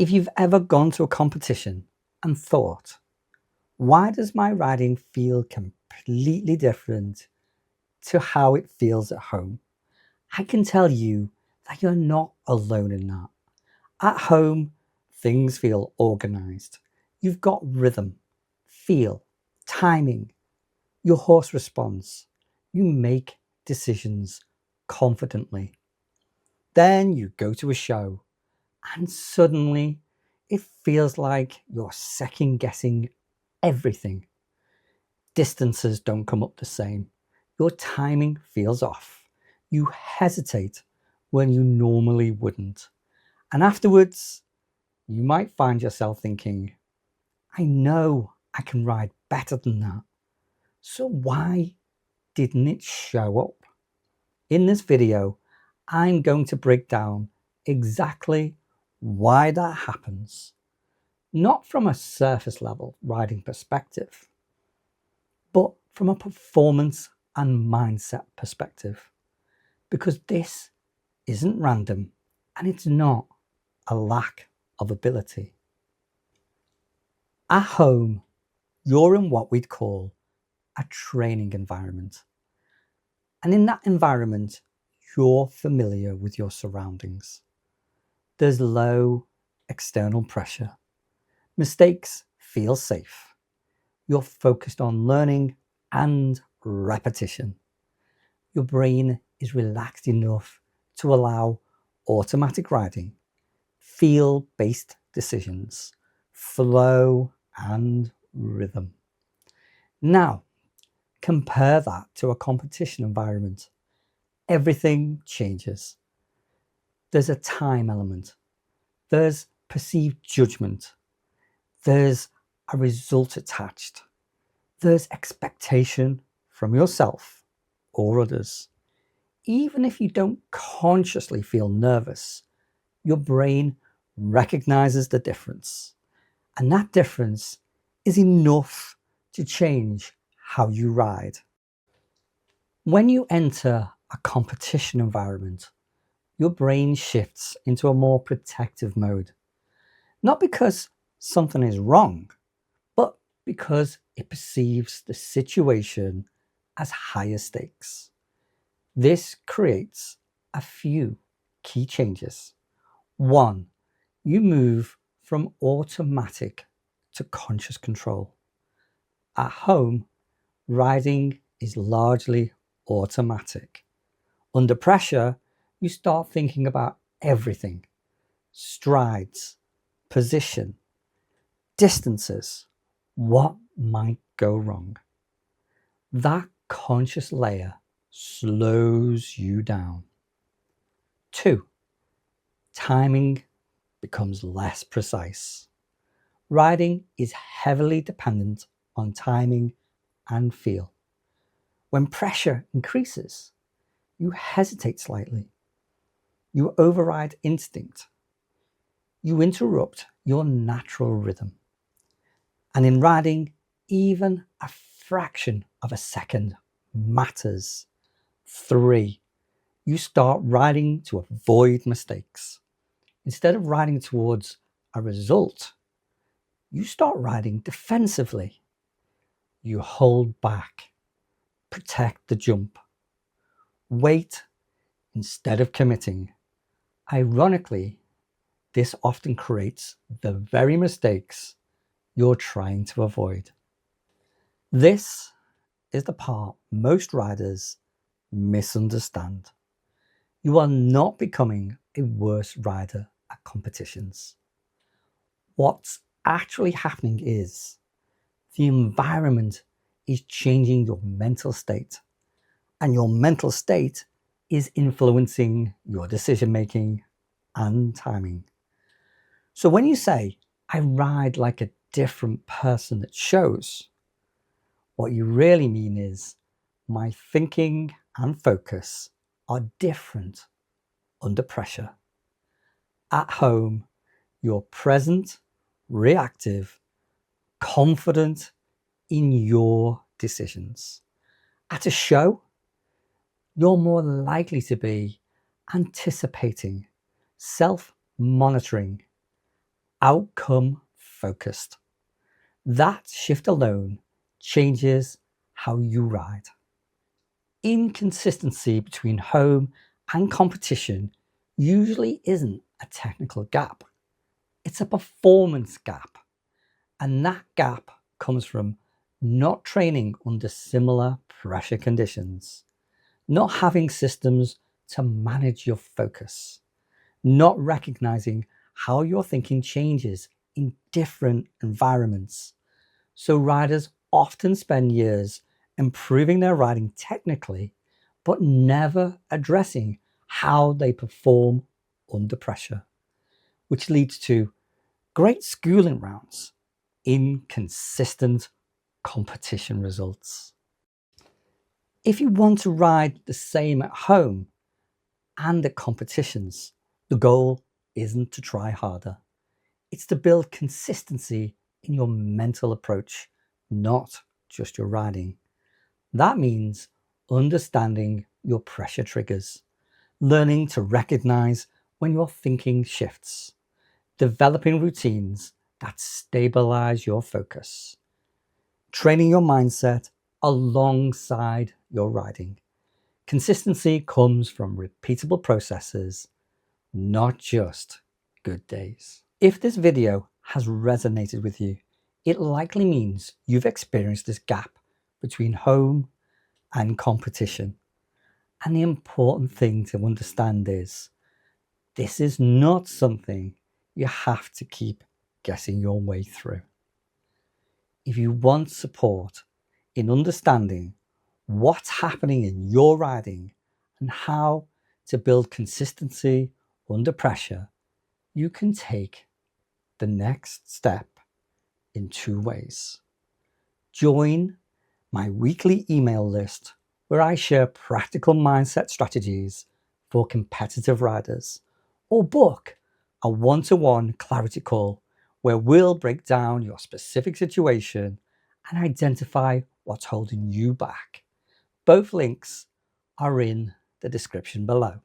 If you've ever gone to a competition and thought, why does my riding feel completely different to how it feels at home? I can tell you that you're not alone in that. At home, things feel organized. You've got rhythm, feel, timing. Your horse responds. You make decisions confidently. Then you go to a show and suddenly it feels like you're second guessing everything. Distances don't come up the same. Your timing feels off. You hesitate when you normally wouldn't. And afterwards, you might find yourself thinking, I know I can ride better than that. So why didn't it show up? In this video, I'm going to break down exactly why that happens. Not from a surface level riding perspective, but from a performance and mindset perspective. Because this isn't random and it's not a lack of ability. At home, you're in what we'd call a training environment. And in that environment, you're familiar with your surroundings. There's low external pressure. Mistakes feel safe. You're focused on learning and repetition. Your brain is relaxed enough to allow automatic riding, feel-based decisions, flow and rhythm. Now, compare that to a competition environment. Everything changes. There's a time element. There's perceived judgment. There's a result attached. There's expectation from yourself or others. Even if you don't consciously feel nervous, your brain recognizes the difference. And that difference is enough to change how you ride. When you enter a competition environment, your brain shifts into a more protective mode. Not because something is wrong, but because it perceives the situation as higher stakes. This creates a few key changes. 1. You move from automatic to conscious control. At home, riding is largely automatic. Under pressure, you start thinking about everything: strides, position, distances, what might go wrong. That conscious layer slows you down. 2. Timing becomes less precise. Riding is heavily dependent on timing and feel. When pressure increases, you hesitate slightly. You override instinct. You interrupt your natural rhythm. And in riding, even a fraction of a second matters. 3. You start riding to avoid mistakes. Instead of riding towards a result, you start riding defensively. You hold back, protect the jump, wait instead of committing. Ironically, this often creates the very mistakes you're trying to avoid. This is the part most riders misunderstand. You are not becoming a worse rider at competitions. What's actually happening is the environment is changing your mental state, and your mental state is influencing your decision making and timing. So when you say, I ride like a different person at shows, what you really mean is my thinking and focus are different under pressure. At home, you're present, reactive, confident in your decisions. At a show, you're more likely to be anticipating, self-monitoring, outcome focused. That shift alone changes how you ride. Inconsistency between home and competition usually isn't a technical gap. It's a performance gap. And that gap comes from not training under similar pressure conditions, not having systems to manage your focus, not recognizing how your thinking changes in different environments. So riders often spend years improving their riding technically, but never addressing how they perform under pressure, which leads to great schooling rounds, inconsistent competition results. If you want to ride the same at home and at competitions, the goal isn't to try harder. It's to build consistency in your mental approach, not just your riding. That means understanding your pressure triggers, learning to recognize when your thinking shifts, developing routines that stabilize your focus, training your mindset alongside your riding. Consistency comes from repeatable processes, not just good days. If this video has resonated with you, it likely means you've experienced this gap between home and competition. And the important thing to understand is this is not something you have to keep guessing your way through. If you want support in understanding what's happening in your riding and how to build consistency under pressure, you can take the next step in 2 ways. Join my weekly email list where I share practical mindset strategies for competitive riders, or book a one-to-one clarity call where we'll break down your specific situation and identify what's holding you back. Both links are in the description below.